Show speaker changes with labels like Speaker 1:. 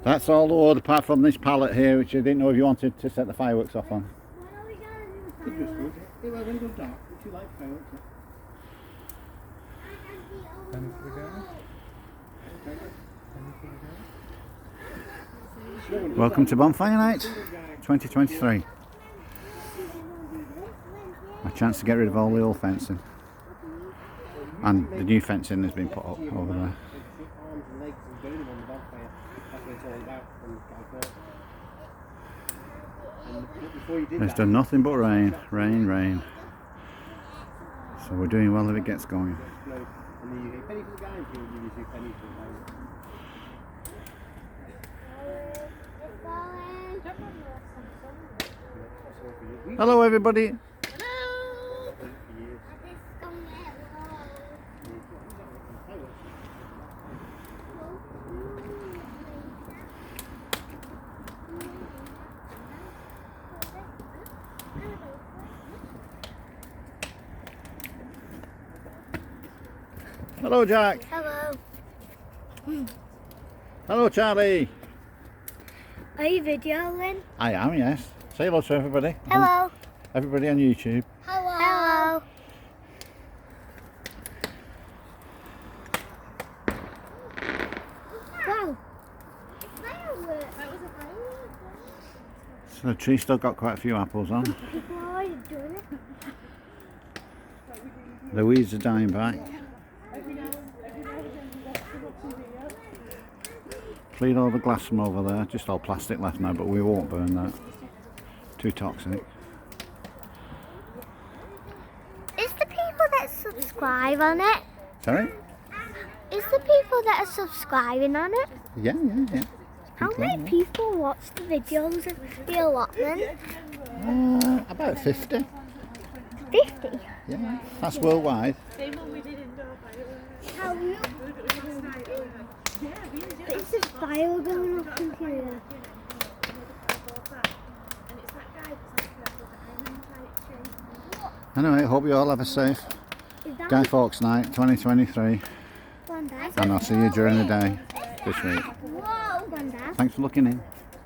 Speaker 1: That's all the wood apart from this pallet here, which I didn't know if you wanted to set the fireworks off on. Welcome to Bonfire Night 2023. My chance to get rid of all the old fencing. And the new fencing has been put up over there. It's done nothing but rain, rain, rain. So we're doing well if it gets going. Hello everybody. Hello Jack.
Speaker 2: Hello.
Speaker 1: Hello Charlie.
Speaker 2: Are you videoing?
Speaker 1: I am, yes. Say hello to everybody.
Speaker 2: Hello.
Speaker 1: Everybody on YouTube.
Speaker 2: Hello. Hello. Wow.
Speaker 1: So the tree's still got quite a few apples on.
Speaker 2: People are already doing it.
Speaker 1: The weeds are dying back. Clean all the glass from over there, just all plastic left now, but we won't burn that. Too toxic.
Speaker 2: Is the people that subscribe on it?
Speaker 1: Sorry?
Speaker 2: Is the people that are subscribing on it?
Speaker 1: Yeah.
Speaker 2: How many people watch the videos of the allotment?
Speaker 1: About 50.
Speaker 2: 50?
Speaker 1: Yeah, that's worldwide.
Speaker 2: How but it's a fire going up in here.
Speaker 1: Anyway, hope you all have a safe Guy Fawkes Night 2023. And I'll see you during the day this week. Thanks for looking in.